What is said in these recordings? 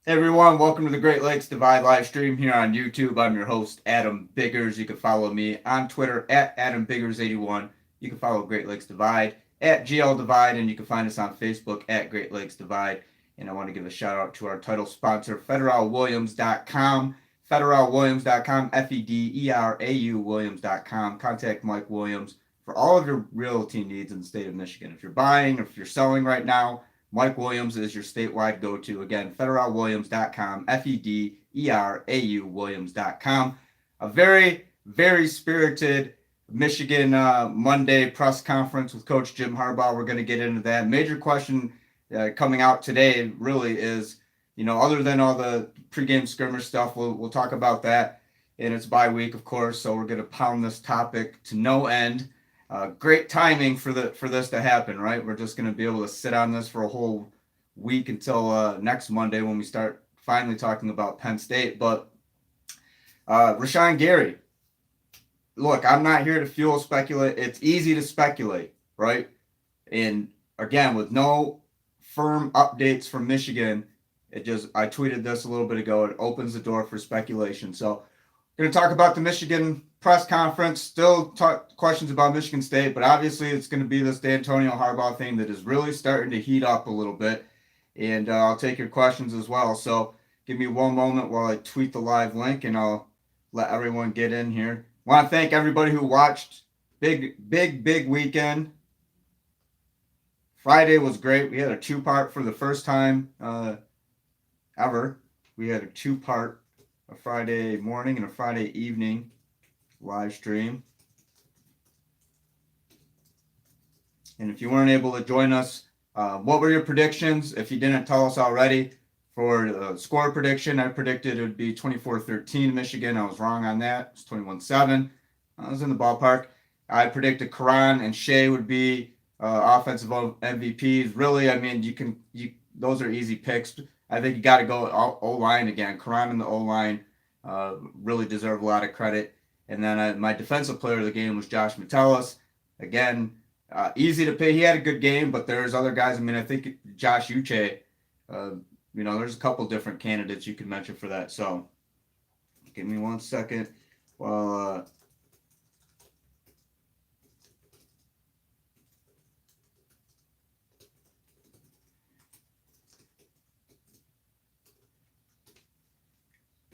Hey everyone, welcome to the Great Lakes Divide live stream here on YouTube. I'm your host, Adam Biggers. You can follow me on Twitter at AdamBiggers81. You can follow Great Lakes Divide at GL Divide, and you can find us on Facebook at Great Lakes Divide. And I want to give a shout out to our title sponsor, FederalWilliams.com. FederalWilliams.com, FEDERAU Williams.com. Contact Mike Williams for all of your realty needs in the state of Michigan. If you're buying or if you're selling right now, Mike Williams is your statewide go-to. Again, federalwilliams.com, FEDERAU Williams.com. A very, very spirited Michigan Monday press conference with Coach Jim Harbaugh. We're going to get into that. Major question coming out today really is, other than all the pregame skirmish stuff, we'll talk about that. And it's bye week, of course, so we're going to pound this topic to no end. Great timing for this to happen, right? We're just going to be able to sit on this for a whole week until next Monday when we start finally talking about Penn State. But Rashan Gary, look, I'm not here to fuel speculate. It's easy to speculate, right? And again, with no firm updates from Michigan, I tweeted this a little bit ago. It opens the door for speculation. So we're going to talk about the Michigan press conference, still talk questions about Michigan State, but obviously it's going to be this Dantonio Harbaugh thing that is really starting to heat up a little bit. And I'll take your questions as well. So give me one moment while I tweet the live link and I'll let everyone get in here. Want to thank everybody who watched. Big weekend. Friday was great. We had a two-part for the first time ever. We had a two-part, a Friday morning and a Friday evening live stream. And if you weren't able to join us, what were your predictions? If you didn't tell us already, for the score prediction, I predicted it would be 24-13 Michigan. I was wrong on that. It's 21-7. I was in the ballpark. I predicted Karan and Shea would be offensive MVPs. Really, I mean, those are easy picks. I think you got to go O-line again. Karan and the O-line really deserve a lot of credit. And then my defensive player of the game was Josh Metellus. Again, easy to pick. He had a good game, but there's other guys. I mean, I think Josh Uche, there's a couple different candidates you can mention for that. So give me 1 second while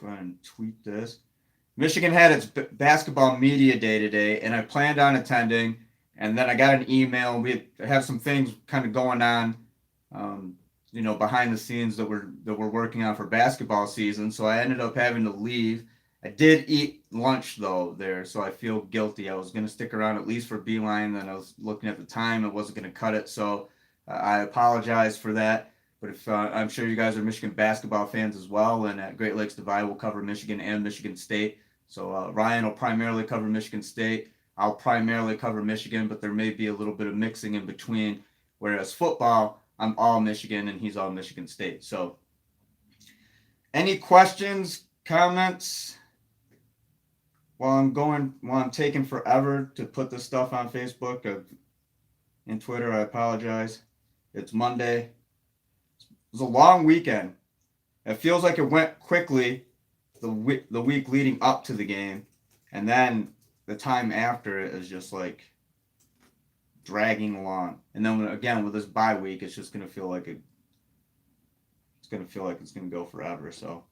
go ahead and tweet this. Michigan had its basketball media day today, and I planned on attending. And then I got an email. We have some things kind of going on, behind the scenes that we're working on for basketball season. So I ended up having to leave. I did eat lunch though there, so I feel guilty. I was going to stick around at least for Beeline. Then I was looking at the time; it wasn't going to cut it. So I apologize for that. But if I'm sure you guys are Michigan basketball fans as well, and at Great Lakes Divide, we'll cover Michigan and Michigan State. So Ryan will primarily cover Michigan State. I'll primarily cover Michigan, but there may be a little bit of mixing in between. Whereas football, I'm all Michigan and he's all Michigan State. So any questions, comments? While I'm taking forever to put this stuff on Facebook and Twitter, I apologize. It's Monday. It was a long weekend. It feels like it went quickly the week leading up to the game. And then the time after it is just like dragging along. And then again with this bye week, it's just gonna feel like it's gonna go forever. So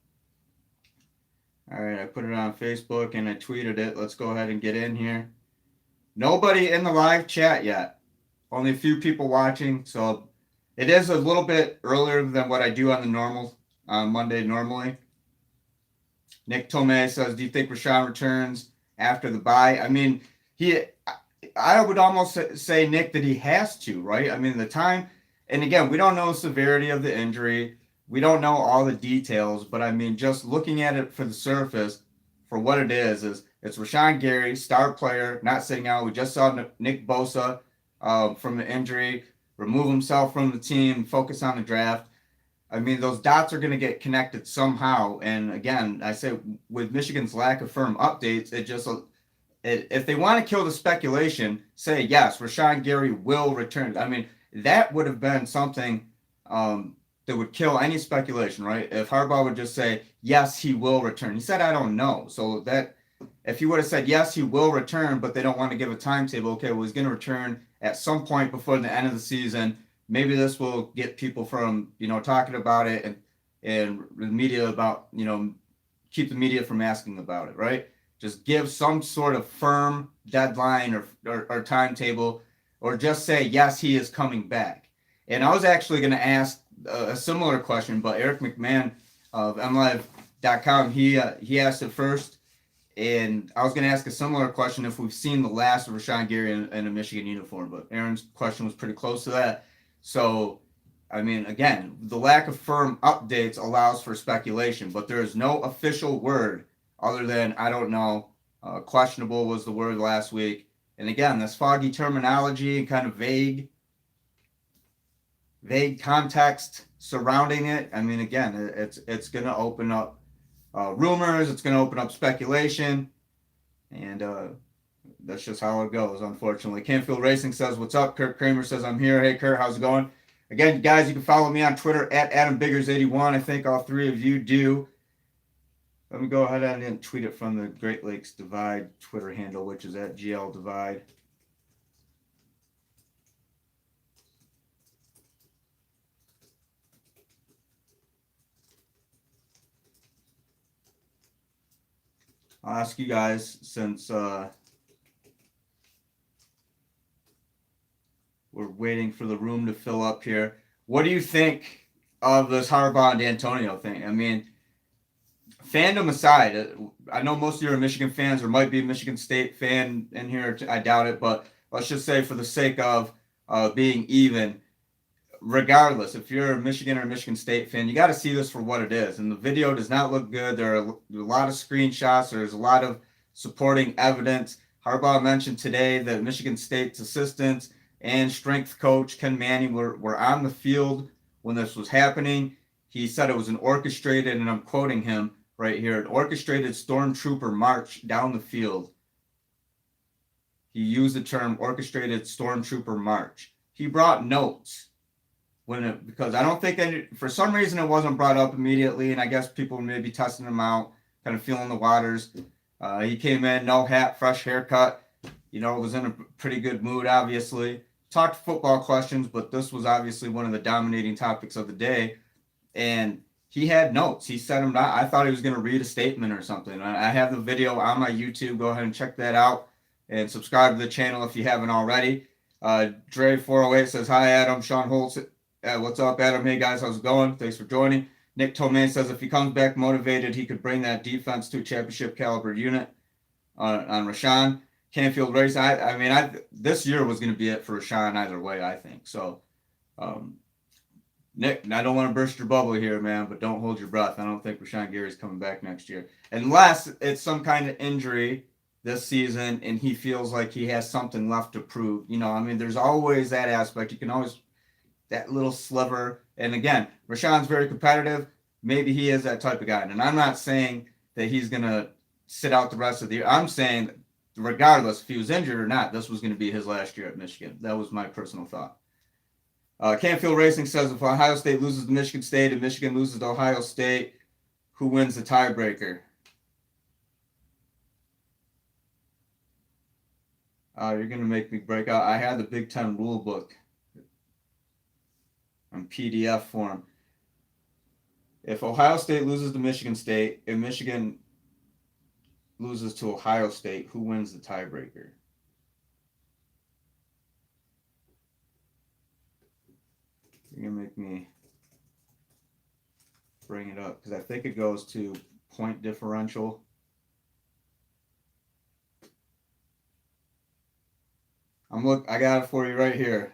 all right, I put it on Facebook and I tweeted it. Let's go ahead and get in here. Nobody in the live chat yet. Only a few people watching. So it is a little bit earlier than what I do on the normal Monday normally. Nick Tomei says, do you think Rashan returns after the bye? I mean, I would almost say, Nick, that he has to, right? I mean, the time, and again, we don't know the severity of the injury. We don't know all the details, but I mean, just looking at it for the surface, for what it is it's Rashan Gary, star player, not sitting out. We just saw Nick Bosa from the injury remove himself from the team, focus on the draft. I mean, those dots are going to get connected somehow. And again, I say with Michigan's lack of firm updates, if they want to kill the speculation, say, yes, Rashan Gary will return. I mean, that would have been something that would kill any speculation, right? If Harbaugh would just say, yes, he will return. He said, I don't know. So that if he would have said, yes, he will return, but they don't want to give a timetable, okay, well, he's going to return at some point before the end of the season. Maybe this will get people from, talking about it and the media about, keep the media from asking about it, right? Just give some sort of firm deadline or timetable, or just say, yes, he is coming back. And I was actually going to ask a similar question, but Eric McMahon of MLive.com, he asked it first. And I was going to ask a similar question if we've seen the last of Rashan Gary in a Michigan uniform, but Aaron's question was pretty close to that. So, I mean, again, the lack of firm updates allows for speculation, but there is no official word other than, I don't know, questionable was the word last week. And again, this foggy terminology and kind of vague context surrounding it. I mean, again, it's going to open up rumors. It's going to open up speculation, and that's just how it goes, unfortunately. Canfield Racing says, what's up? Kurt Kramer says, I'm here. Hey, Kurt, how's it going? Again, guys, you can follow me on Twitter at AdamBiggers81. I think all three of you do. Let me go ahead and tweet it from the Great Lakes Divide Twitter handle, which is at GL Divide. I'll ask you guys, since we're waiting for the room to fill up here, what do you think of this Harbaugh and Dantonio thing? I mean, fandom aside, I know most of you are Michigan fans or might be a Michigan State fan in here. I doubt it, but let's just say for the sake of being even, regardless, if you're a Michigan or a Michigan State fan, you got to see this for what it is. And the video does not look good. There are a lot of screenshots. There's a lot of supporting evidence. Harbaugh mentioned today that Michigan State's assistants and strength coach Ken Manning were on the field when this was happening. He said it was an orchestrated, and I'm quoting him right here, an orchestrated stormtrooper march down the field. He used the term orchestrated stormtrooper march. He brought notes. Because I don't think for some reason it wasn't brought up immediately, and I guess people may be testing him out, kind of feeling the waters. He came in, no hat, fresh haircut, was in a pretty good mood, obviously. Talked football questions, but this was obviously one of the dominating topics of the day. And he had notes. He said them. I thought he was going to read a statement or something. I have the video on my YouTube. Go ahead and check that out and subscribe to the channel if you haven't already. Dre408 says, hi, Adam. Sean Holtz. What's up, Adam? Hey, guys, how's it going? Thanks for joining. Nick Tomei says if he comes back motivated, he could bring that defense to a championship caliber unit on Rashan. Canfield Racing, I mean, this year was going to be it for Rashan either way, I think. So, Nick, I don't want to burst your bubble here, man, but don't hold your breath. I don't think Rashan Gary's coming back next year. Unless it's some kind of injury this season and he feels like he has something left to prove. I mean, there's always that aspect. You can always that little sliver. And again, Rashan's very competitive. Maybe he is that type of guy. And I'm not saying that he's going to sit out the rest of the year. I'm saying, regardless if he was injured or not, this was going to be his last year at Michigan. That was my personal thought. Canfield Racing says if Ohio State loses to Michigan State and Michigan loses to Ohio State, who wins the tiebreaker? You're going to make me break out. I had the Big Ten rule book on PDF form. If Ohio State loses to Michigan State and Michigan loses to Ohio State, who wins the tiebreaker? You're going to make me bring it up because I think it goes to point differential. I got it for you right here.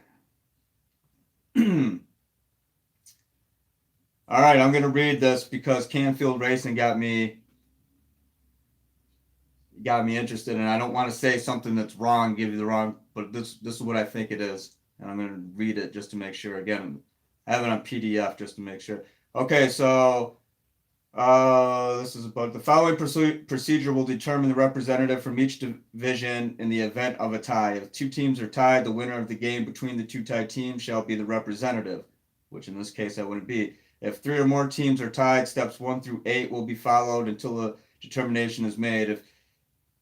All right, I'm going to read this because Canfield Racing got me interested, and I don't want to say something that's wrong, give you the wrong, but this is what I think it is, and I'm going to read it just to make sure. Again, I have it on PDF just to make sure. Okay, so this is about the following procedure will determine the representative from each division in the event of a tie. If two teams are tied, the winner of the game between the two tied teams shall be the representative, which in this case that wouldn't be. If 3 or more teams are tied, steps 1 through 8 will be followed until a determination is made. If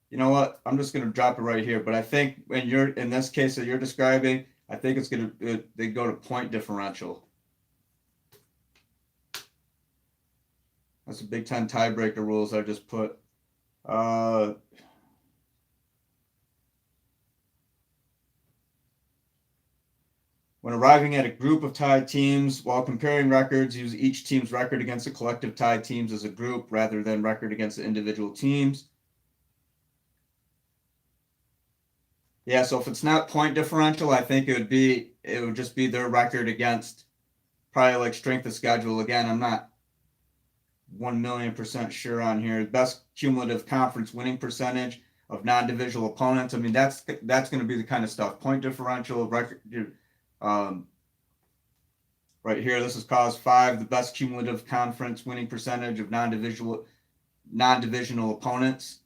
you know what, I'm just going to drop it right here. But I think when you're in this case that you're describing, I think it's going to they go to point differential. That's the Big Ten tiebreaker rules I just put. When arriving at a group of tied teams, while comparing records, use each team's record against the collective tied teams as a group rather than record against the individual teams. Yeah, so if it's not point differential, I think it would just be their record against probably like strength of schedule. Again, I'm not 1,000,000% sure on here. Best cumulative conference winning percentage of non-divisional opponents. I mean, that's going to be the kind of stuff. Point differential record. Right here, this is cause 5. The best cumulative conference winning percentage of non-divisional opponents.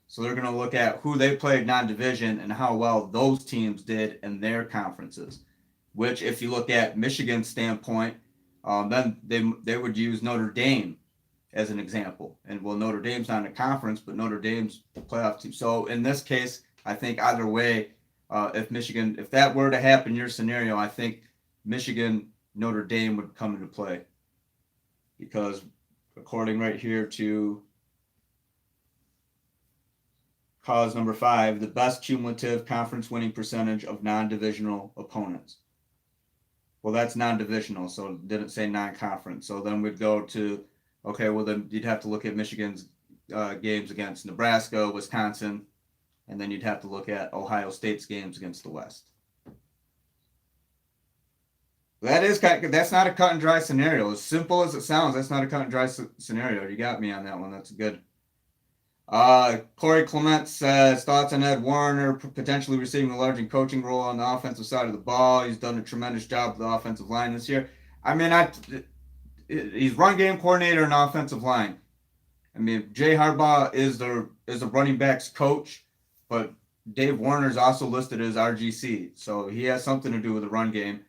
So they're going to look at who they played non-division and how well those teams did in their conferences. Which, if you look at Michigan's standpoint, then they would use Notre Dame as an example. And well, Notre Dame's not in a conference, but Notre Dame's a playoff team. So in this case, I think either way, if that were to happen in your scenario, I think Michigan, Notre Dame would come into play. Because according right here to cause number 5, the best cumulative conference winning percentage of non-divisional opponents. Well, that's non-divisional, so it didn't say non-conference. So then we'd go to, okay, well then you'd have to look at Michigan's games against Nebraska, Wisconsin, and then you'd have to look at Ohio State's games against the West. That's not a cut and dry scenario. As simple as it sounds, that's not a cut and dry scenario. You got me on that one. That's good. Corey Clement says thoughts on Ed Warner potentially receiving a large coaching role on the offensive side of the ball. He's done a tremendous job with the offensive line this year. I mean, he's run game coordinator and offensive line. I mean, Jay Harbaugh is a running backs coach, but Dave Warner's also listed as RGC, so he has something to do with the run game.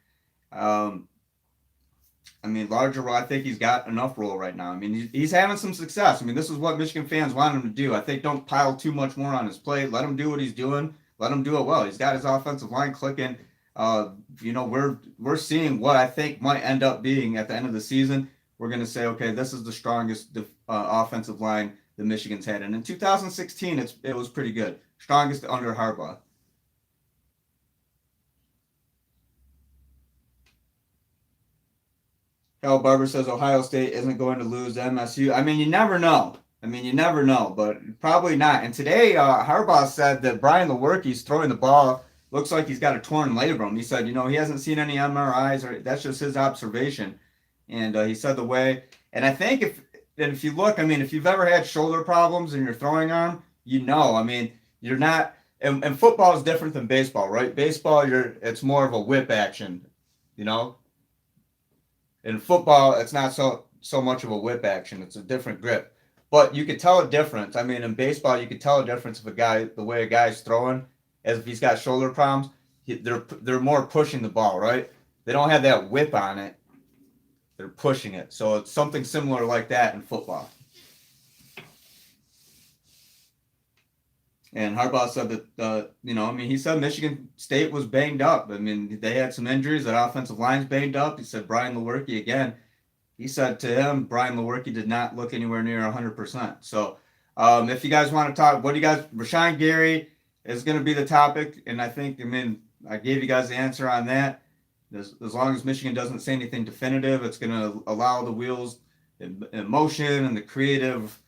I mean, larger role, I think he's got enough role right now. I mean, he's having some success. I mean, this is what Michigan fans want him to do. I think don't pile too much more on his plate. Let him do what he's doing. Let him do it well. He's got his offensive line clicking. We're seeing what I think might end up being at the end of the season. We're going to say, okay, this is the strongest offensive line that Michigan's had. And in 2016, it was pretty good. Strongest under Harbaugh. Cal Barber says Ohio State isn't going to lose to MSU. I mean, you never know. But probably not. And today, Harbaugh said that Brian Lewerke's throwing the ball. Looks like he's got a torn labrum. He said, he hasn't seen any MRIs, or that's just his observation. And he said the way. And I think if you look, I mean, if you've ever had shoulder problems in your throwing arm, I mean, you're not. And football is different than baseball, right? Baseball, it's more of a whip action, In football, it's not so much of a whip action. It's a different grip. But you could tell a difference. I mean, in baseball, you could tell a difference of the way a guy's throwing, as if he's got shoulder problems. They're more pushing the ball, right? They don't have that whip on it. They're pushing it. So it's something similar like that in football. And Harbaugh said that, he said Michigan State was banged up. I mean, they had some injuries. That offensive line's banged up. He said Brian Lewerke again. He said to him, Brian Lewerke did not look anywhere near 100%. So if you guys want to talk, Rashan Gary is going to be the topic. And I gave you guys the answer on that. As long as Michigan doesn't say anything definitive, it's going to allow the wheels in motion and the creative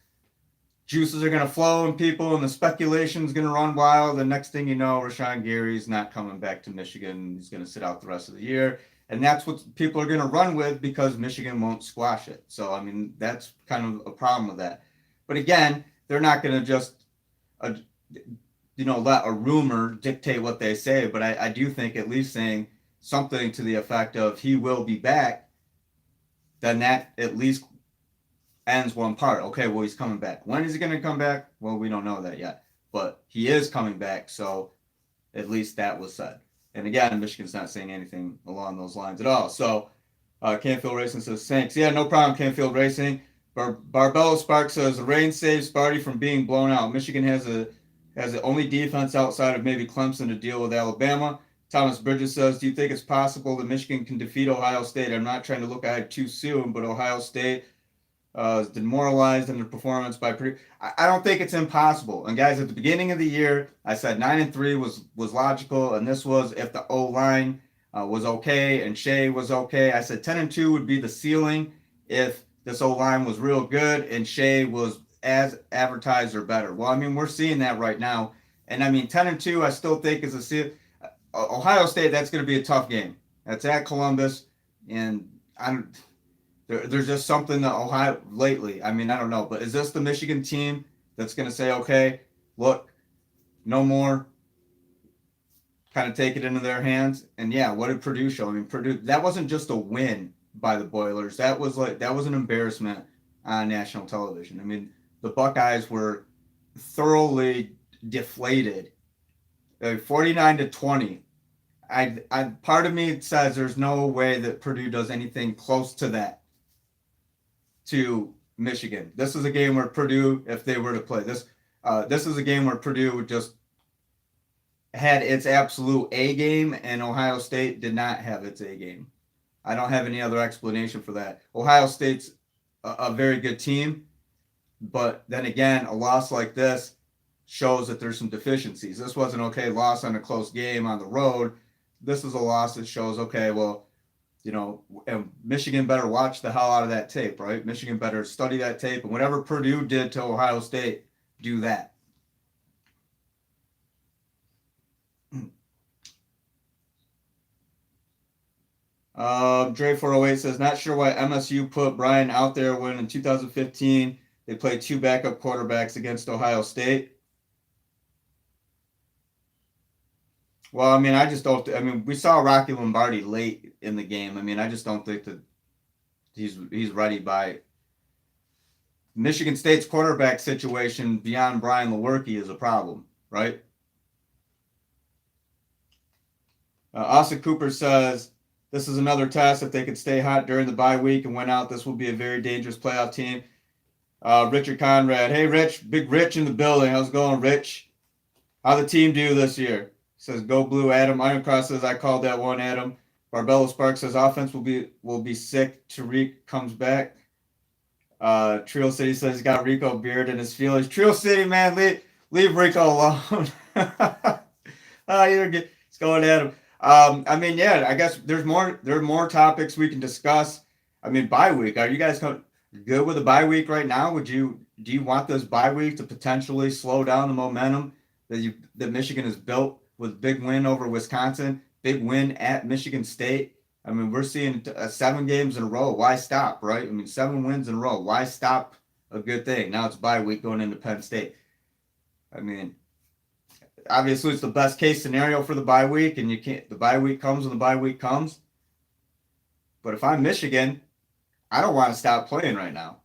juices are going to flow and people, and the speculation is going to run wild. The next thing you know, Rashan Gary's not coming back to Michigan. He's going to sit out the rest of the year. And that's what people are going to run with because Michigan won't squash it. So, I mean, that's kind of a problem with that. But again, they're not going to just, let a rumor dictate what they say. But I do think at least saying something to the effect of he will be back, then that at least ends one part. Okay, well, he's coming back. When is he going to come back? Well, we don't know that yet. But he is coming back, so at least that was said. And again, Michigan's not saying anything along those lines at all. So Canfield Racing says, thanks. Yeah, no problem, Canfield Racing. Barbello Spark says, the rain saves Sparty from being blown out. Michigan has the only defense outside of maybe Clemson to deal with Alabama. Thomas Bridges says, do you think it's possible that Michigan can defeat Ohio State? I'm not trying to look ahead too soon, but Ohio State is demoralized in their performance by Purdue. I don't think it's impossible. And guys, at the beginning of the year, I said 9-3 was logical, and this was if the O-line was okay and Shea was okay. I said 10-2 would be the ceiling if this O-line was real good and Shea was as advertised or better. Well, I mean, we're seeing that right now. And I mean, 10-2, I still think is a ceiling. Ohio State, that's going to be a tough game. That's at Columbus, and there's just something that Ohio lately. I mean, I don't know, but is this the Michigan team that's going to say, okay, look, no more, kind of take it into their hands? And yeah, what did Purdue show? I mean, Purdue, that wasn't just a win by the Boilers. That was an embarrassment on national television. I mean, the Buckeyes were thoroughly deflated. 49-20. I part of me says there's no way that Purdue does anything close to that to Michigan. This is a game where Purdue, if they were to play this is a game where Purdue just had its absolute A game, and Ohio State did not have its A game. I don't have any other explanation for that. Ohio State's a very good team, but then again, a loss like this shows that there's some deficiencies. This wasn't okay loss on a close game on the road. This is a loss that shows, okay, well, you know, and Michigan better watch the hell out of that tape, right? Michigan better study that tape, and whatever Purdue did to Ohio State, do that. Dre408 says, not sure why MSU put Brian out there when in 2015 they played two backup quarterbacks against Ohio State. Well, I mean, I just don't. I mean, we saw Rocky Lombardi late in the game. I mean, I just don't think that he's ready by Michigan State's quarterback situation beyond Brian Lewerke is a problem, right? Austin Cooper says, this is another test. If they could stay hot during the bye week and win out, this will be a very dangerous playoff team. Richard Conrad. Hey, Rich. Big Rich in the building. How's it going, Rich? How the team do this year? Says, go blue, Adam. Ironcross says, I called that one, Adam. Barbello Sparks says, offense will be sick. Tariq comes back. Trio City says he's got Rico Beard in his feelings. Trio City, man, leave Rico alone. It's going at him. I mean, yeah, I guess there are more topics we can discuss. I mean, bye week. Are you guys good with a bye week right now? Do you want this bye week to potentially slow down the momentum that Michigan has built with big win over Wisconsin, big win at Michigan State? I mean, we're seeing 7 games in a row. Why stop, right? I mean, 7 wins in a row. Why stop a good thing? Now it's bye week going into Penn State. I mean, obviously it's the best case scenario for the bye week, and the bye week comes when the bye week comes. But if I'm Michigan, I don't want to stop playing right now.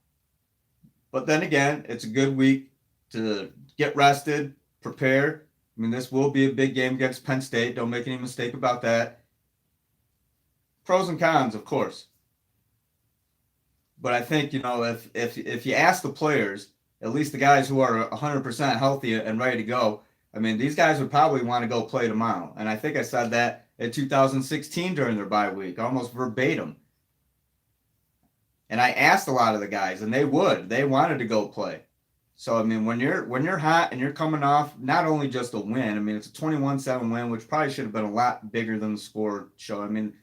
But then again, it's a good week to get rested, prepare. I mean, this will be a big game against Penn State. Don't make any mistake about that. Pros and cons, of course. But I think, you know, if you ask the players, at least the guys who are 100% healthy and ready to go, I mean, these guys would probably want to go play tomorrow. And I think I said that in 2016 during their bye week, almost verbatim. And I asked a lot of the guys, and they wanted to go play. So, I mean, when you're hot and you're coming off not only just a win, I mean, it's a 21-7 win, which probably should have been a lot bigger than the score show. I mean,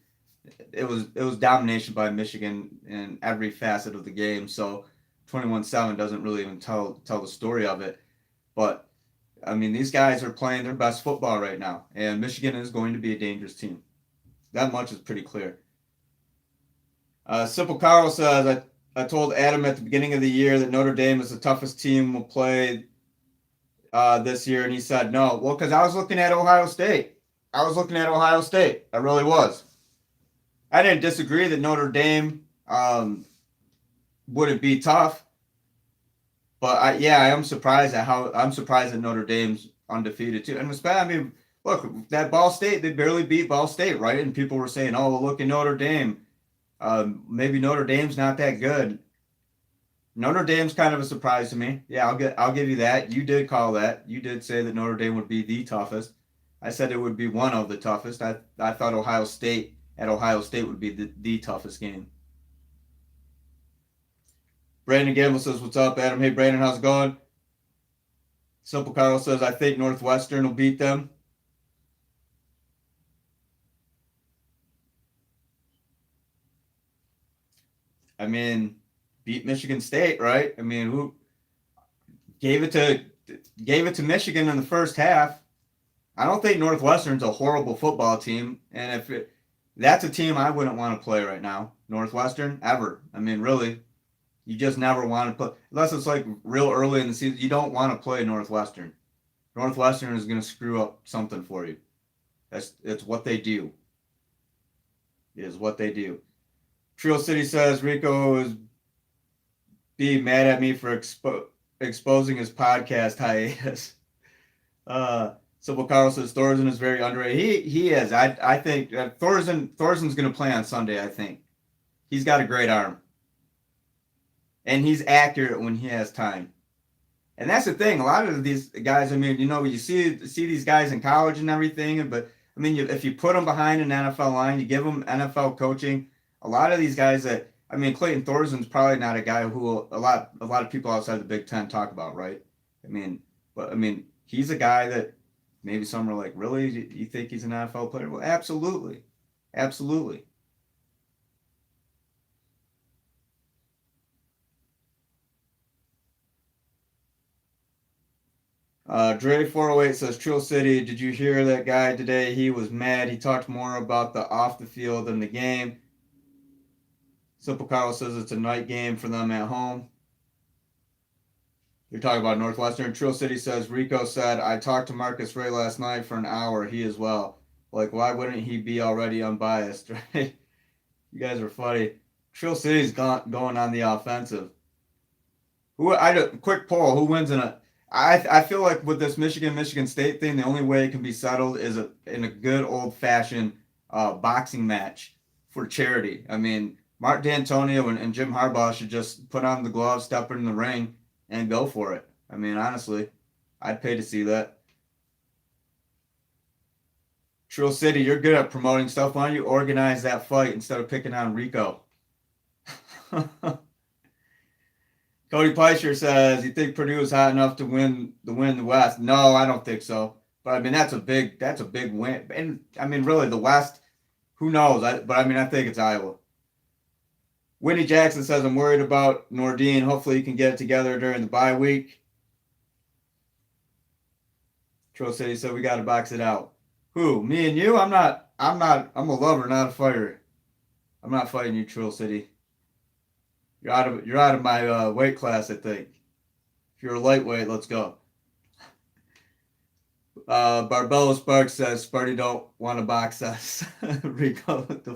it was domination by Michigan in every facet of the game. So 21-7 doesn't really even tell the story of it. But, I mean, these guys are playing their best football right now, and Michigan is going to be a dangerous team. That much is pretty clear. Simple Carl says, I told Adam at the beginning of the year that Notre Dame is the toughest team we'll play this year, and he said no. Well, because I was looking at Ohio State. I really was. I didn't disagree that Notre Dame wouldn't be tough, but I am surprised that Notre Dame's undefeated too. And I mean, look, that Ball State, they barely beat Ball State, right? And people were saying, oh, well, look at Notre Dame. Maybe Notre Dame's not that good. Notre Dame's kind of a surprise to me. Yeah, I'll give you that. You did call that. You did say that Notre Dame would be the toughest. I said it would be one of the toughest. I thought Ohio State would be the toughest game. Brandon Gamble says, "What's up, Adam?" Hey, Brandon, how's it going? Simple Carl says, "I think Northwestern will beat them." I mean, beat Michigan State, right? I mean, who gave it to Michigan in the first half? I don't think Northwestern's a horrible football team, and that's a team I wouldn't want to play right now. Northwestern ever. I mean, really, you just never want to play unless it's like real early in the season. You don't want to play Northwestern. Northwestern is going to screw up something for you. It's what they do. It is what they do. Trio City says Rico is being mad at me for exposing his podcast hiatus. Simple Carl says Thorson is very underrated. He is. I think Thorson's going to play on Sunday. I think he's got a great arm, and he's accurate when he has time. And that's the thing. A lot of these guys. I mean, you see these guys in college and everything, but I mean, if you put them behind an NFL line, you give them NFL coaching. A lot of these guys I mean, Clayton Thorson's probably not a guy who a lot of people outside the Big Ten talk about, right? I mean, he's a guy that maybe some are like, really? You think he's an NFL player? Well, absolutely. Absolutely. Dre 408 says, Trill City, did you hear that guy today? He was mad. He talked more about the off the field than the game. Simple Carl says it's a night game for them at home. You're talking about Northwestern. Trill City says, Rico said, I talked to Marcus Ray last night for an hour. He as well. Like, why wouldn't he be already unbiased, right? You guys are funny. Trill City's going on the offensive. Quick poll. Who wins in a... I feel like with this Michigan State thing, the only way it can be settled is in a good old-fashioned boxing match for charity. I mean, Mark Dantonio and Jim Harbaugh should just put on the gloves, step in the ring, and go for it. I mean, honestly, I'd pay to see that. Trill City, you're good at promoting stuff. Why don't you organize that fight instead of picking on Rico? Cody Peicher says, you think Purdue is hot enough to win the West? No, I don't think so. But I mean, that's a big win. And I mean, really, the West, who knows? But I mean, I think it's Iowa. Winnie Jackson says, I'm worried about Nordine. Hopefully he can get it together during the bye week. Troll City said, we got to box it out. Who? Me and you? I'm a lover, not a fighter. I'm not fighting you, Troll City. You're out of my weight class, I think. If you're a lightweight, let's go. Barbello Sparks says Sparty don't want to box us. Rico wants to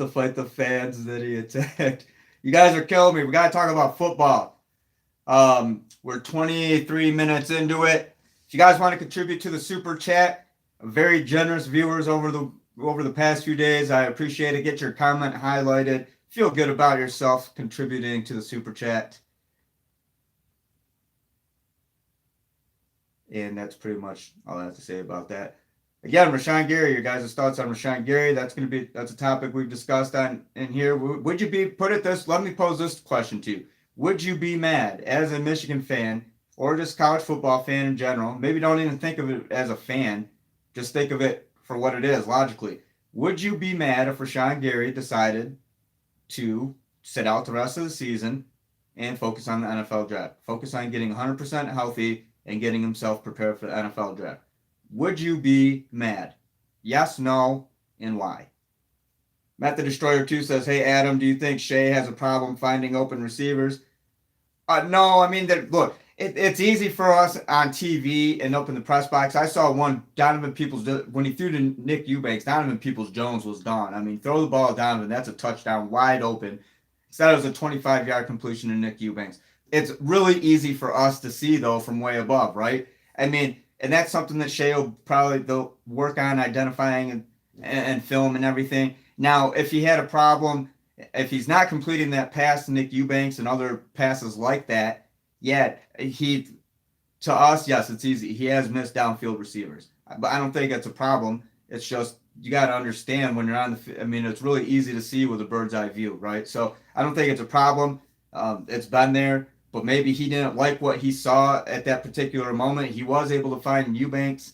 fight the fans that he attacked. You guys are killing me. We got to talk about football. We're 23 minutes into it. If you guys want to contribute to the super chat, very generous viewers over the past few days. I appreciate it. Get your comment highlighted. Feel good about yourself contributing to the super chat. And that's pretty much all I have to say about that. Again, Rashan Gary, your guys' thoughts on Rashan Gary. That's a topic we've discussed in here. Would you let me pose this question to you. Would you be mad as a Michigan fan or just college football fan in general? Maybe don't even think of it as a fan. Just think of it for what it is, logically. Would you be mad if Rashan Gary decided to sit out the rest of the season and focus on the NFL draft? Focus on getting 100% healthy and getting himself prepared for the NFL draft. Would you be mad? Yes, no, and why? Matt the Destroyer 2 says, hey, Adam, do you think Shea has a problem finding open receivers? No, I mean, look, it's easy for us on TV and up in the press box. I saw one, Donovan Peoples, when he threw to Nick Eubanks, Donovan Peoples-Jones was gone. I mean, throw the ball at Donovan, that's a touchdown, wide open. Instead, it was a 25-yard completion to Nick Eubanks. It's really easy for us to see, though, from way above, right? I mean, and that's something that Shea will probably work on identifying and film and everything. Now, if he had a problem, if he's not completing that pass to Nick Eubanks and other passes like that, yeah, to us, yes, it's easy. He has missed downfield receivers, but I don't think it's a problem. It's just you got to understand when you're on the. I mean, it's really easy to see with a bird's eye view, right? So I don't think it's a problem. It's been there, but maybe he didn't like what he saw at that particular moment. He was able to find Eubanks.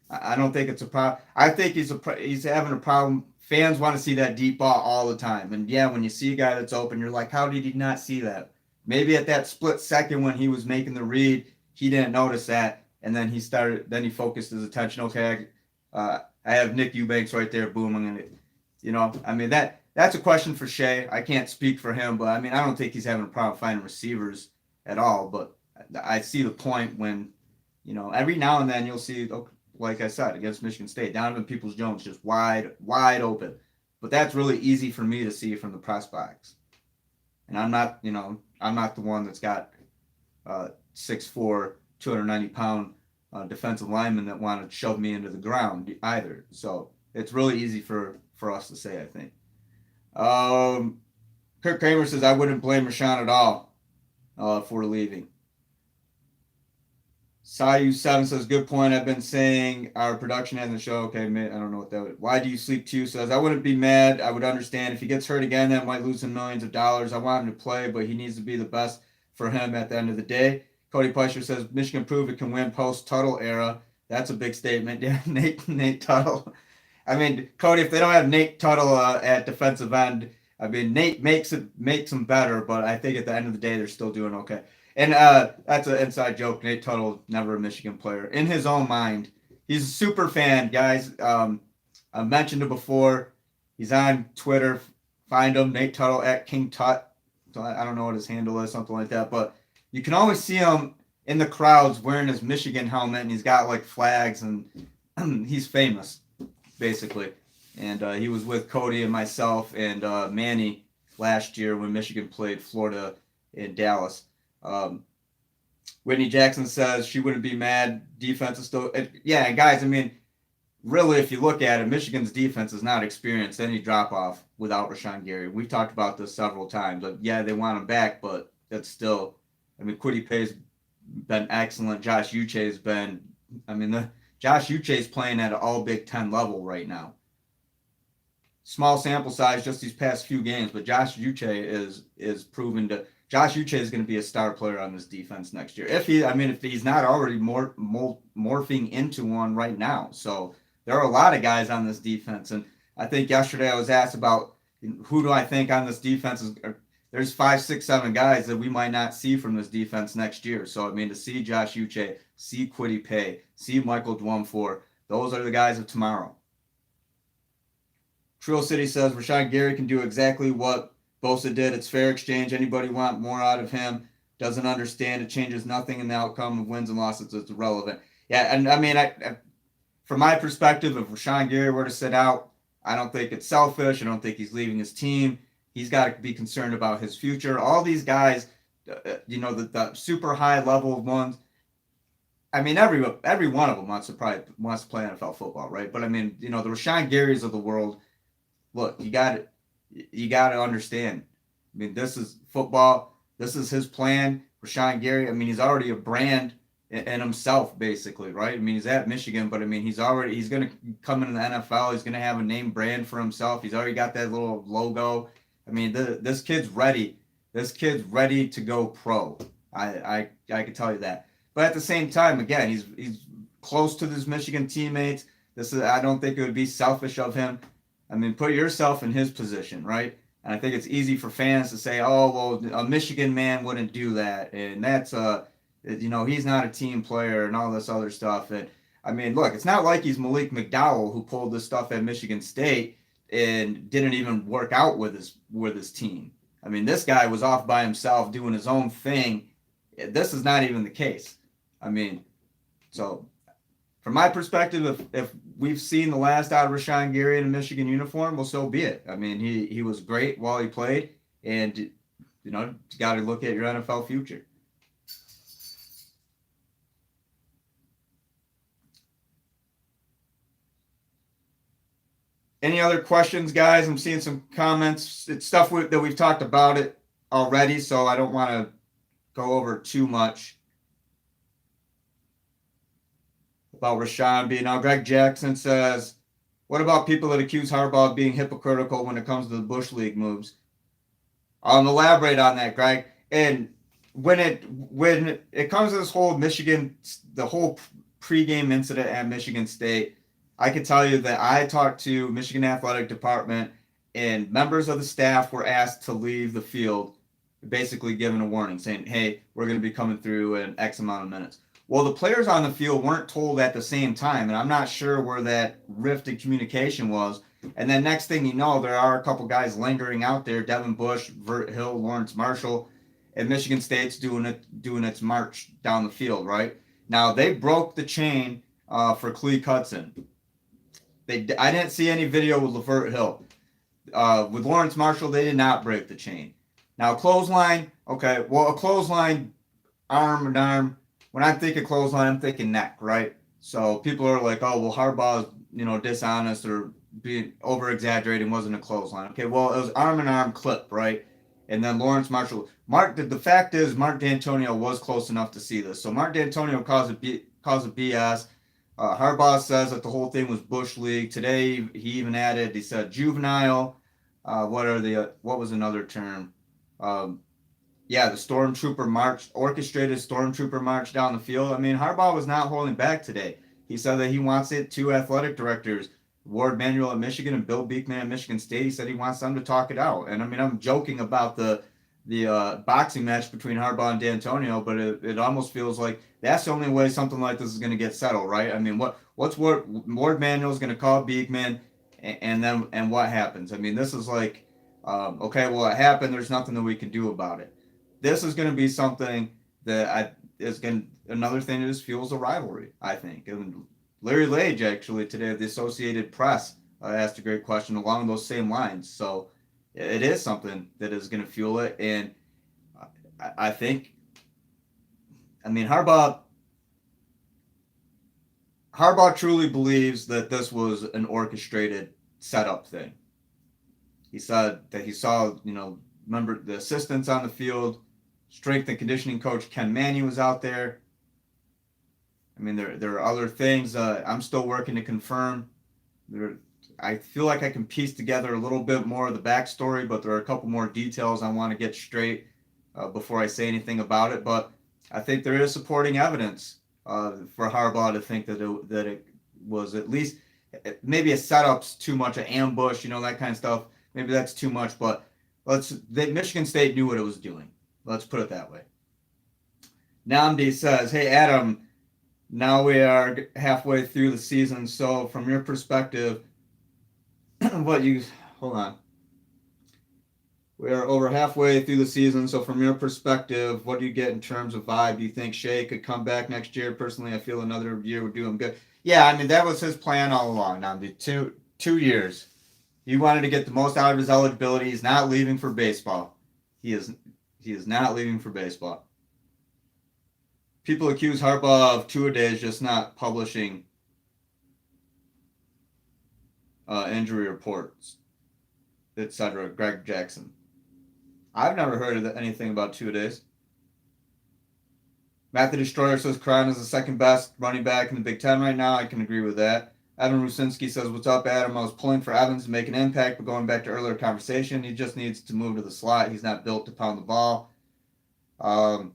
I don't think it's a problem. I think he's having a problem. Fans want to see that deep ball all the time, and yeah, when you see a guy that's open, you're like, how did he not see that? Maybe at that split second when he was making the read, he didn't notice that, and then he focused his attention. Okay, I have Nick Eubanks right there. Boom, I'm gonna, I mean that's a question for Shea. I can't speak for him, but I mean I don't think he's having a problem finding receivers at all. But I see the point when, every now and then you'll see, like I said, against Michigan State, Donovan Peoples-Jones just wide open. But that's really easy for me to see from the press box. And I'm not the one that's got 6'4", 290-pound defensive linemen that want to shove me into the ground either. So it's really easy for us to say, I think. Kirk Kramer says, I wouldn't blame Rashan at all for leaving. Sayu7 says, good point. I've been saying our production hasn't show. Okay, I don't know what that would. Why do you sleep too? Says, I wouldn't be mad. I would understand. If he gets hurt again, that might lose him millions of dollars. I want him to play, but he needs to be the best for him at the end of the day. Cody Pleischer says, Michigan proved it can win post-Tuttle era. That's a big statement. Yeah, Nate Tuttle. I mean, Cody, if they don't have Nate Tuttle at defensive end, I mean, Nate makes them better, but I think at the end of the day, they're still doing okay. And that's an inside joke. Nate Tuttle, never a Michigan player. In his own mind, he's a super fan, guys. I mentioned it before. He's on Twitter. Find him, Nate Tuttle at King Tut. So I don't know what his handle is, something like that. But you can always see him in the crowds wearing his Michigan helmet, and he's got like flags, and he's famous, basically. And he was with Cody and myself and Manny last year when Michigan played Florida in Dallas. Whitney Jackson says she wouldn't be mad. Defense is still, yeah, guys. I mean, really, if you look at it, Michigan's defense has not experienced any drop off without Rashan Gary. We've talked about this several times. But yeah, they want him back, but that's still. I mean, Kwity Paye's been excellent. Josh Uche's been. I mean, Josh Uche's playing at an all Big Ten level right now. Small sample size, just these past few games, but Josh Uche is proven to. Josh Uche is going to be a star player on this defense next year. If he's not already morphing into one right now. So there are a lot of guys on this defense. And I think yesterday I was asked about who do I think on this defense. There's 5, 6, 7 guys that we might not see from this defense next year. So, I mean, to see Josh Uche, see Kwity Paye, see Michael Dwumfor, those are the guys of tomorrow. Trill City says Rashan Gary can do exactly what Bosa did. It's fair exchange. Anybody want more out of him? Doesn't understand. It changes nothing in the outcome of wins and losses. It's irrelevant. Yeah, and I mean, from my perspective, if Rashan Gary were to sit out, I don't think it's selfish. I don't think he's leaving his team. He's got to be concerned about his future. All these guys, the super high level ones. I mean, every one of them wants to play NFL football, right? But I mean, the Rashan Garys of the world. Look, you got to understand. I mean, this is football. This is his plan. Rashan Gary, I mean, he's already a brand in himself, basically, right? I mean, he's at Michigan, but I mean, he's going to come into the NFL. He's going to have a name brand for himself. He's already got that little logo. I mean, this kid's ready. This kid's ready to go pro. I can tell you that. But at the same time, again, he's close to his Michigan teammates. I don't think it would be selfish of him. I mean, put yourself in his position, right? And I think it's easy for fans to say, oh, well, a Michigan man wouldn't do that. And that's, he's not a team player and all this other stuff. And I mean, look, it's not like he's Malik McDowell who pulled this stuff at Michigan State and didn't even work out with his team. I mean, this guy was off by himself doing his own thing. This is not even the case. I mean, so from my perspective, if we've seen the last out of Rashan Gary in a Michigan uniform, well, so be it. I mean, he was great while he played, and you got to look at your NFL future. Any other questions, guys? I'm seeing some comments. It's stuff that we've talked about it already, so I don't want to go over too much about Rashan being out. Greg Jackson says, what about people that accuse Harbaugh of being hypocritical when it comes to the Bush League moves? I'll elaborate on that, Greg. And when it comes to this whole Michigan, the whole pregame incident at Michigan State, I can tell you that I talked to Michigan Athletic Department, and members of the staff were asked to leave the field, basically given a warning saying, hey, we're going to be coming through in X amount of minutes. Well, the players on the field weren't told at the same time, and I'm not sure where that rift in communication was. And then next thing you know, there are a couple guys lingering out there: Devin Bush, Vert Hill, Lawrence Marshall, and Michigan State's doing its march down the field. Right now, they broke the chain for Clee Cutson. I didn't see any video with Levert Hill. With Lawrence Marshall, they did not break the chain. Now, clothesline, okay. Well, a clothesline, arm and arm. When I think of clothesline, I'm thinking neck, right? So people are like, oh, well, Harbaugh's, dishonest or being over exaggerating, wasn't a clothesline. Okay, well, it was arm and arm clip, right? And then Lawrence Marshall. The fact is, Mark Dantonio was close enough to see this. So Mark Dantonio caused a BS. Harbaugh says that the whole thing was Bush League. Today, he even added, he said juvenile. What was another term? The stormtrooper march, orchestrated stormtrooper march down the field. I mean, Harbaugh was not holding back today. He said that he wants it to athletic directors, Ward Manuel at Michigan and Bill Beekman at Michigan State. He said he wants them to talk it out. And I mean, I'm joking about the boxing match between Harbaugh and Dantonio, but it almost feels like that's the only way something like this is going to get settled, right? I mean, what's Ward Manuel is going to call Beekman, and what happens? I mean, this is like, okay, well, it happened. There's nothing that we can do about it. This is going to be something that another thing that just fuels the rivalry, I think. And Larry Lage, actually, today, the Associated Press, asked a great question along those same lines. So it is something that is going to fuel it. And I think, I mean, Harbaugh truly believes that this was an orchestrated setup thing. He said that he saw, remember the assistants on the field. Strength and conditioning coach Ken Manny was out there. I mean, there are other things I'm still working to confirm. I feel like I can piece together a little bit more of the backstory, but there are a couple more details I want to get straight before I say anything about it. But I think there is supporting evidence for Harbaugh to think that it was at least maybe a setup's too much, an ambush, that kind of stuff. Maybe that's too much, but Michigan State knew what it was doing. Let's put it that way. Namdi says, hey, Adam, now we are halfway through the season. So from your perspective, hold on. We are over halfway through the season. So from your perspective, what do you get in terms of vibe? Do you think Shea could come back next year? Personally, I feel another year would do him good. Yeah, I mean, that was his plan all along. Namdi, 2 years. He wanted to get the most out of his eligibility. He's not leaving for baseball. He is not leaving for baseball. People accuse Harbaugh of two-a-days just not publishing injury reports, etc. Greg Jackson. I've never heard of anything about 2-a-days. Matt the Destroyer says Crown is the second best running back in the Big Ten right now. I can agree with that. Evan Rusinski says, what's up, Adam? I was pulling for Evans to make an impact, but going back to earlier conversation, he just needs to move to the slot. He's not built to pound the ball. Jermar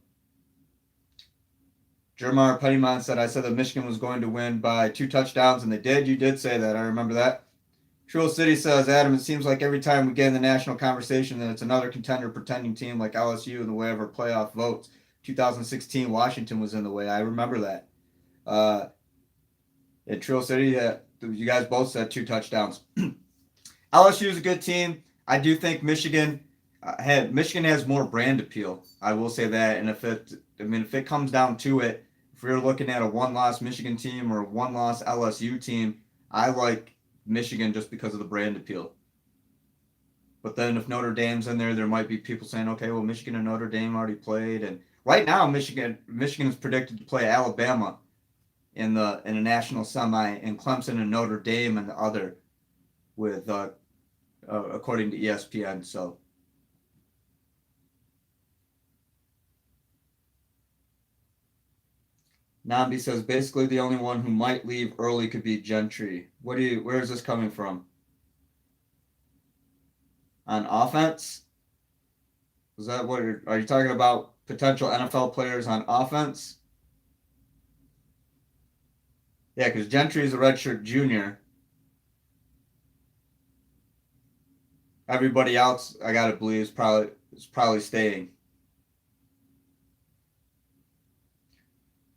Pettyman said, I said that Michigan was going to win by 2 touchdowns, and they did. You did say that. I remember that. True City says, Adam, it seems like every time we get in the national conversation that it's another contender pretending team like LSU in the way of our playoff votes. 2016, Washington was in the way. I remember that. At Trill City, you guys both said 2 touchdowns. LSU is a good team. I do think Michigan has more brand appeal. I will say that. And if it comes down to it, if we're looking at a 1-loss Michigan team or a 1-loss LSU team, I like Michigan just because of the brand appeal. But then if Notre Dame's in there might be people saying, okay, well, Michigan and Notre Dame already played, and right now Michigan is predicted to play Alabama in a national semi, and Clemson and Notre Dame and the other. with according to ESPN. So Nambi says basically the only one who might leave early could be Gentry. Where is this coming from? On offense? Is that what are you talking about? Potential NFL players on offense? Yeah, because Gentry is a redshirt junior. Everybody else, I gotta believe, is probably staying.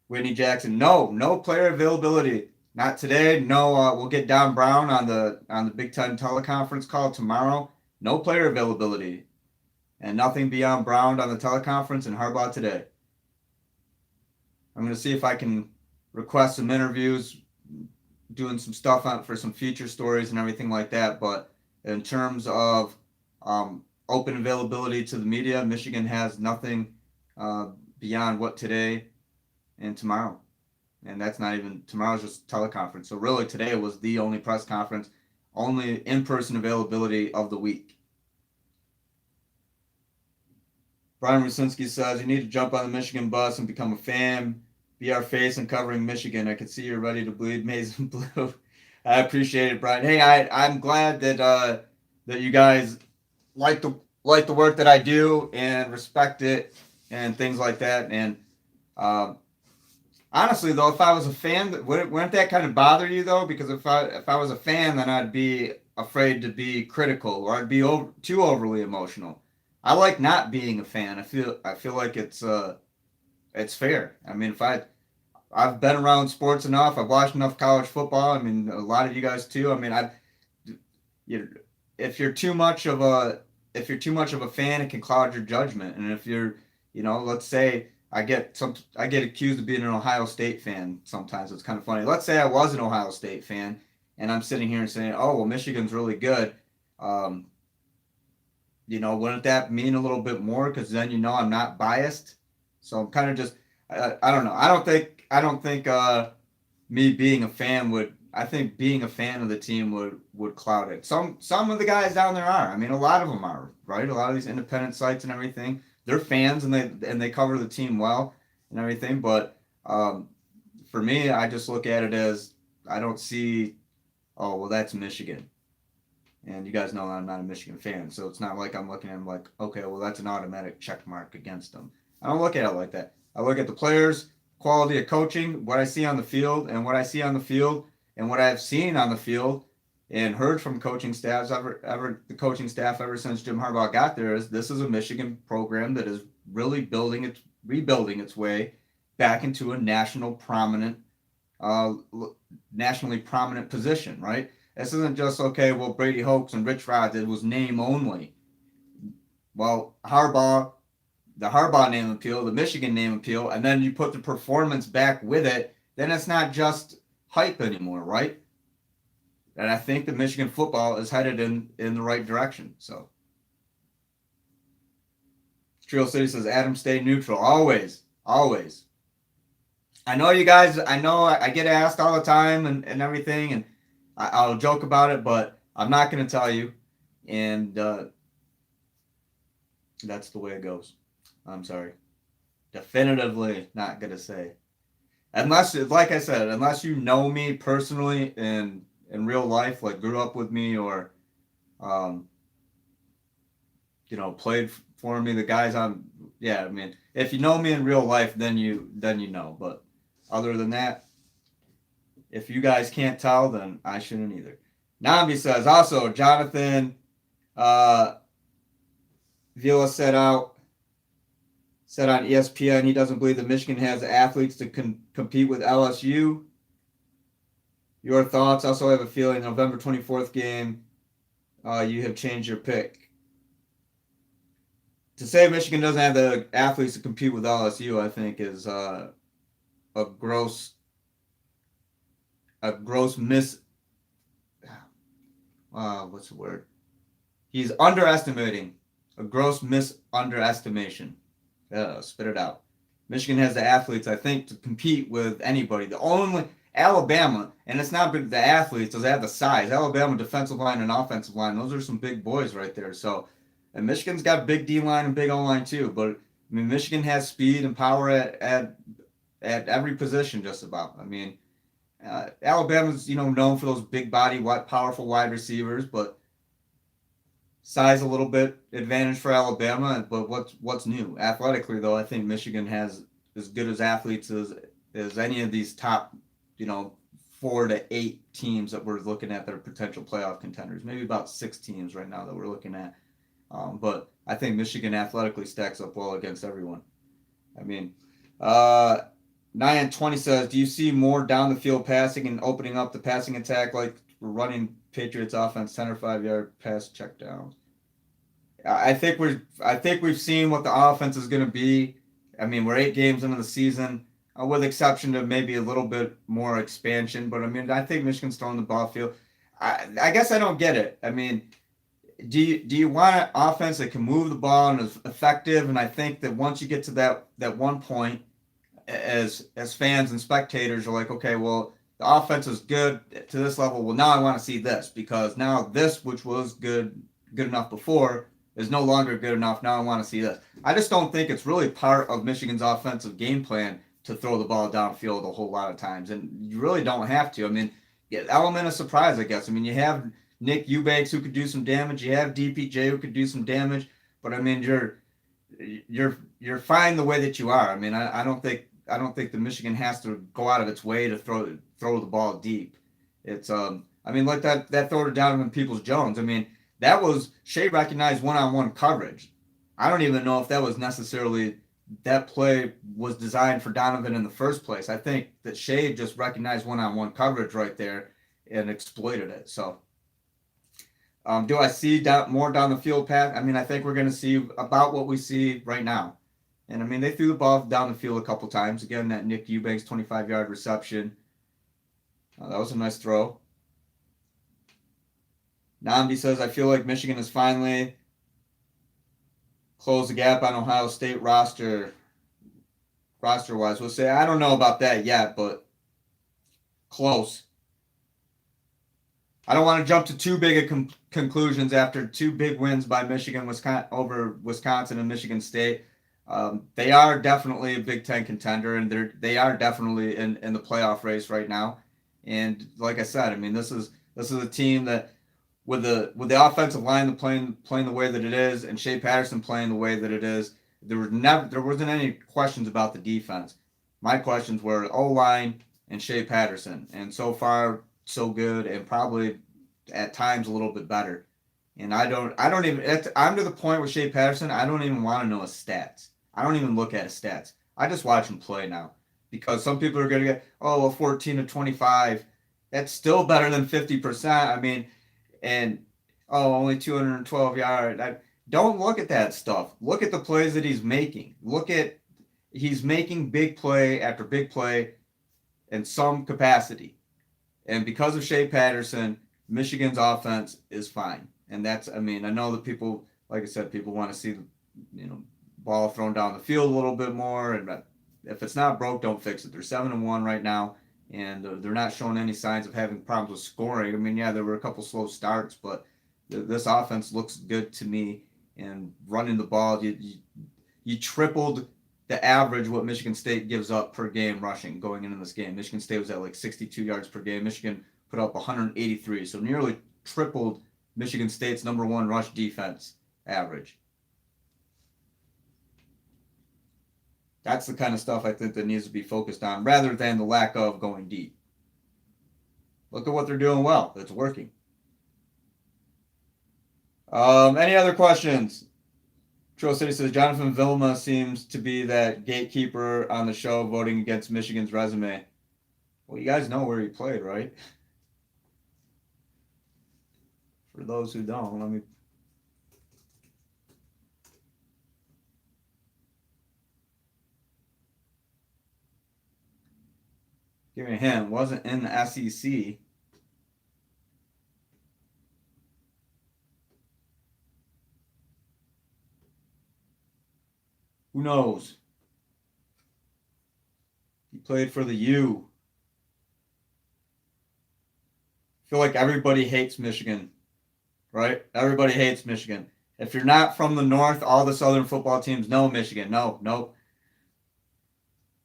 Whitney Jackson, no player availability. Not today. No, we'll get Don Brown on the Big Ten teleconference call tomorrow. No player availability, and nothing beyond Brown on the teleconference and Harbaugh today. I'm gonna see if I can request some interviews, doing some stuff for some future stories and everything like that. But in terms of open availability to the media, Michigan has nothing beyond what today and tomorrow. And that's not even tomorrow's just teleconference. So really today was the only press conference, only in-person availability of the week. Brian Rusinski says you need to jump on the Michigan bus and become a fan. Be our face and covering Michigan. I can see you're ready to bleed maize and blue. I appreciate it, Brian. Hey, I'm glad that that you guys like the work that I do and respect it and things like that. And honestly, though, if I was a fan, wouldn't that kind of bother you though? Because if I was a fan, then I'd be afraid to be critical or I'd be too overly emotional. I like not being a fan. I feel like it's fair. I mean, I've been around sports enough. I've watched enough college football. I mean, a lot of you guys too. I mean, you, if you're too much of a fan, it can cloud your judgment. And if you're, let's say I get accused of being an Ohio State fan. Sometimes it's kind of funny. Let's say I was an Ohio State fan, and I'm sitting here and saying, "Oh, well, Michigan's really good." Wouldn't that mean a little bit more? Because then I'm not biased. So I'm kind of just, I don't know. I don't think me being a fan would. I think being a fan of the team would cloud it. Some of the guys down there are. I mean, a lot of them are, right? A lot of these independent sites and everything, they're fans and they cover the team well and everything. But for me, I just look at it as I don't see. Oh, well, that's Michigan. And you guys know I'm not a Michigan fan, so it's not like I'm looking at them like, okay, well, that's an automatic check mark against them. I don't look at it like that. I look at the players, quality of coaching, what I see on the field, and what I see on the field, and what I've seen on the field, and heard from coaching staffs the coaching staff ever since Jim Harbaugh got there is this is a Michigan program that is really rebuilding its way back into a nationally prominent position, right? This isn't just, okay, well, Brady Hoke and Rich Rod, it was name only. Well, the Harbaugh name appeal, the Michigan name appeal, and then you put the performance back with it, then it's not just hype anymore, right? And I think that Michigan football is headed in the right direction. So, Trio City says, Adam, stay neutral. Always. Always. I know you guys, I get asked all the time and everything, and I'll joke about it, but I'm not going to tell you. And that's the way it goes. I'm sorry. Definitively not going to say. Unless, like I said, unless you know me personally in real life, like grew up with me or, played for me, the guys I mean, if you know me in real life, then you know. But other than that, if you guys can't tell, then I shouldn't either. Nambi says, also, Jonathan Villa said on ESPN he doesn't believe that Michigan has athletes to compete with LSU. Your thoughts? Also, I have a feeling November 24th game, you have changed your pick. To say Michigan doesn't have the athletes to compete with LSU, I think is a gross miss. What's the word? He's underestimating. A gross underestimation. Spit it out. Michigan has the athletes, I think, to compete with anybody. Alabama, and it's not the athletes; they have the size. Alabama defensive line and offensive line; those are some big boys right there. So, and Michigan's got big D line and big O line too. But I mean, Michigan has speed and power at every position just about. I mean, Alabama's known for those big body, powerful wide receivers, but size a little bit advantage for Alabama. But what's new athletically though? I think Michigan has as good as athletes as any of these top 4 to 8 teams that we're looking at that are potential playoff contenders. Maybe about 6 teams right now that we're looking at. But I think Michigan athletically stacks up well against everyone. I mean, 9-20 says, do you see more down the field passing and opening up the passing attack like we're running Patriots offense 10 or 5-yard pass check downs? I think we've seen what the offense is going to be. I mean, we're 8 games into the season, with exception to maybe a little bit more expansion. But I mean, I think Michigan's throwing the ball field. I guess I don't get it. I mean, do you want an offense that can move the ball and is effective? And I think that once you get to that one point, as fans and spectators are like, okay, well, the offense is good to this level. Well, now I want to see this, because now this, which was good enough before, is no longer good enough. Now I want to see this. I just don't think it's really part of Michigan's offensive game plan to throw the ball downfield a whole lot of times, and you really don't have to. I mean, element of surprise, I guess. I mean, you have Nick Eubanks who could do some damage. You have DPJ who could do some damage, but I mean, you're fine the way that you are. I mean, I don't think the Michigan has to go out of its way to throw the ball deep. It's I mean, like that throw to Donovan Peoples-Jones. I mean, that was Shea recognized one-on-one coverage. I don't even know if that was necessarily that play was designed for Donovan in the first place. I think that Shea just recognized one-on-one coverage right there and exploited it. So, do I see more down the field pass? I mean, I think we're going to see about what we see right now. And I mean, they threw the ball down the field a couple times. Again, that Nick Eubanks 25-yard reception. That was a nice throw. Nambi says, I feel like Michigan has finally closed the gap on Ohio State roster-wise. We'll say, I don't know about that yet, but close. I don't want to jump to too big of conclusions after 2 big wins by Michigan over Wisconsin and Michigan State. They are definitely a Big Ten contender, and they are definitely in the playoff race right now. And like I said, I mean, this is a team that with the offensive line playing the way that it is, and Shea Patterson playing the way that it is, there wasn't any questions about the defense. My questions were O-line and Shea Patterson, and so far so good, and probably at times a little bit better. And I'm to the point with Shea Patterson, I don't even want to know his stats. I don't even look at his stats. I just watch him play now, because some people are going to get 14 to 25. That's still better than 50%. I mean, and only 212 yards. Don't look at that stuff. Look at the plays that he's making. He's making big play after big play in some capacity. And because of Shea Patterson, Michigan's offense is fine. And that's, I mean, I know that people, like I said, people want to see the ball thrown down the field a little bit more. And if it's not broke, don't fix it. They're 7-1 right now, and they're not showing any signs of having problems with scoring. I mean, yeah, there were a couple slow starts, but this offense looks good to me. And running the ball, you tripled the average what Michigan State gives up per game rushing going into this game. Michigan State was at like 62 yards per game. Michigan put up 183, so nearly tripled Michigan State's number 1 rush defense average. That's the kind of stuff I think that needs to be focused on, rather than the lack of going deep. Look at what they're doing well. It's working. Any other questions? Troll City says, Jonathan Vilma seems to be that gatekeeper on the show voting against Michigan's resume. Well, you guys know where he played, right? For those who don't, let me... Give me a hint. Wasn't in the SEC. Who knows? He played for the U. feel like everybody hates Michigan, right? Everybody hates Michigan. If you're not from the North, all the Southern football teams know Michigan. No.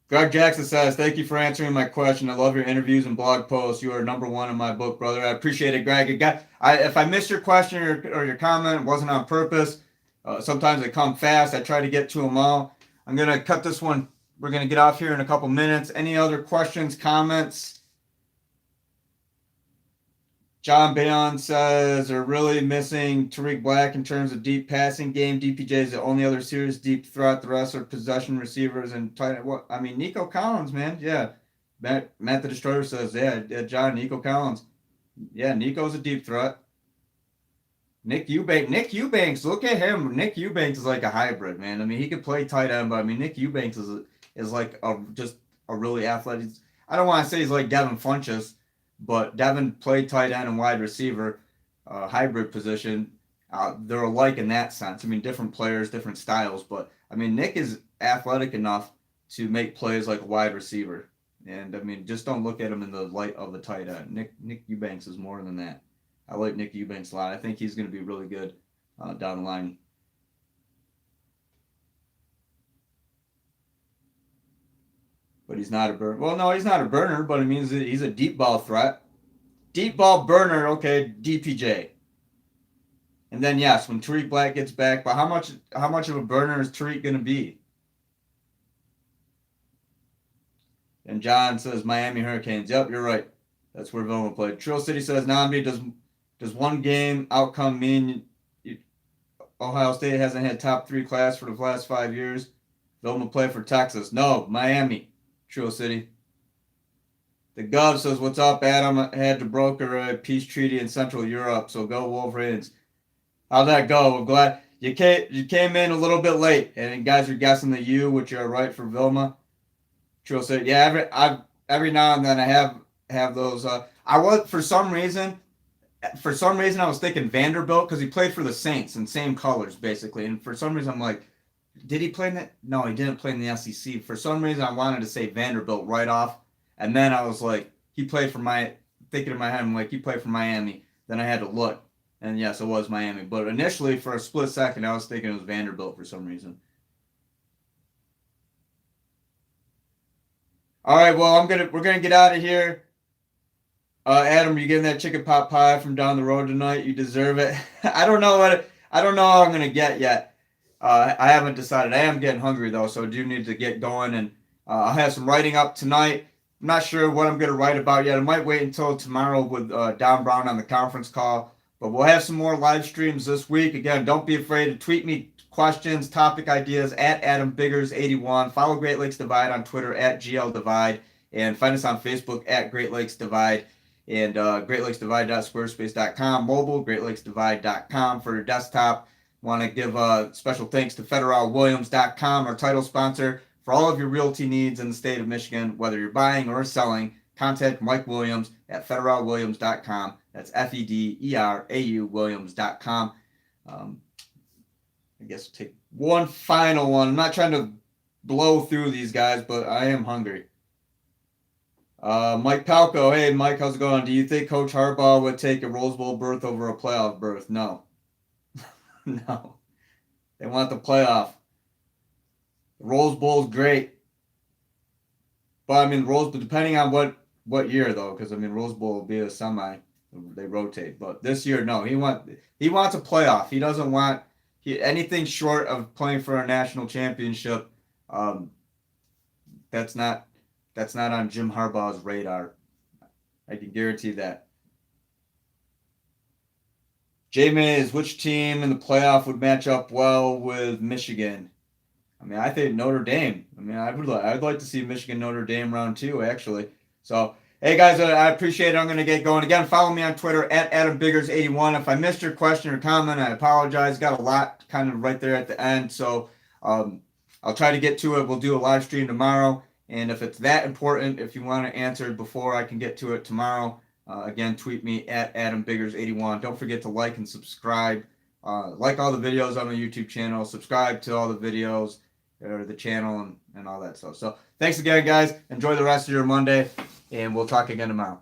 Greg Jackson says, thank you for answering my question. I love your interviews and blog posts. You are number one in my book, brother. I appreciate it, Greg. If I missed your question or your comment, it wasn't on purpose. Sometimes they come fast. I try to get to them all. I'm going to cut this one. We're going to get off here in a couple minutes. Any other questions, comments? John Bayon says they're really missing Tariq Black in terms of deep passing game. DPJ is the only other serious deep threat. The rest are possession receivers and tight end. What I mean, Nico Collins, man, yeah. Matt the Destroyer says, yeah, John, Nico Collins, yeah, Nico's a deep threat. Nick Eubanks, look at him. Nick Eubanks is like a hybrid, man. I mean, he could play tight end, but I mean, Nick Eubanks is like just a really athletic. I don't want to say he's like Devin Funchess. But Devin played tight end and wide receiver, hybrid position. They're alike in that sense. I mean, different players, different styles. But, I mean, Nick is athletic enough to make plays like a wide receiver. And, I mean, just don't look at him in the light of the tight end. Nick Eubanks is more than that. I like Nick Eubanks a lot. I think he's going to be really good down the line. But he's not a burner. Well, no, he's not a burner, but it means he's a deep ball threat. Deep ball burner, okay, DPJ. And then, yes, when Tariq Black gets back, but how much of a burner is Tariq going to be? And John says Miami Hurricanes. Yep, you're right. That's where Vilma played. Trill City says, Nambi, does one game outcome mean Ohio State hasn't had top 3 class for the last 5 years? Vilma played for Texas. No, Miami. Trill City. The Gov says, what's up, Adam? I had to broker a peace treaty in Central Europe, so go Wolverines. How'd that go? I'm glad you came in a little bit late, and guys are guessing the U, which are right for Vilma. Trill City. Yeah, every now and then I have those. I was for some reason I was thinking Vanderbilt because he played for the Saints in same colors basically, and for some reason I'm like, did he play in that? No, he didn't play in the SEC. For some reason, I wanted to say Vanderbilt right off. And then I was like, thinking in my head, I'm like, he played for Miami. Then I had to look. And yes, it was Miami. But initially, for a split second, I was thinking it was Vanderbilt for some reason. All right, well, we're gonna get out of here. Adam, you getting that chicken pot pie from down the road tonight? You deserve it. I don't know what I'm gonna get yet. I haven't decided. I am getting hungry, though, so I do need to get going. And I'll have some writing up tonight. I'm not sure what I'm going to write about yet. I might wait until tomorrow with Don Brown on the conference call. But we'll have some more live streams this week. Again, don't be afraid to tweet me questions, topic ideas at AdamBiggers81. Follow Great Lakes Divide on Twitter at GLDivide. And find us on Facebook at Great Lakes Divide. And greatlakesdivide.squarespace.com. Mobile, greatlakesdivide.com for your desktop. Want to give special thanks to federalwilliams.com, our title sponsor. For all of your realty needs in the state of Michigan, whether you're buying or selling, contact Mike Williams at federalwilliams.com. That's FEDERAU Williams.com. I guess we'll take one final one. I'm not trying to blow through these guys, but I am hungry. Mike Palco. Hey, Mike, how's it going? Do you think Coach Harbaugh would take a Rose Bowl berth over a playoff berth? No. No. They want the playoff. The Rose Bowl's great. But, I mean, depending on what year, though, because, I mean, Rose Bowl will be a semi. They rotate. But this year, no. He wants a playoff. He doesn't want anything short of playing for a national championship. That's not on Jim Harbaugh's radar. I can guarantee that. J-Mays, which team in the playoff would match up well with Michigan? I mean, I think Notre Dame. I mean, I'd like to see Michigan Notre Dame round 2, actually. So, hey, guys, I appreciate it. I'm going to get going. Again, follow me on Twitter at AdamBiggers81. If I missed your question or comment, I apologize. Got a lot kind of right there at the end. So, I'll try to get to it. We'll do a live stream tomorrow. And if it's that important, if you want to answer it before I can get to it tomorrow, again, tweet me at AdamBiggers81. Don't forget to like and subscribe. Like all the videos on my YouTube channel. Subscribe to all the videos or the channel and all that stuff. So thanks again, guys. Enjoy the rest of your Monday, and we'll talk again tomorrow.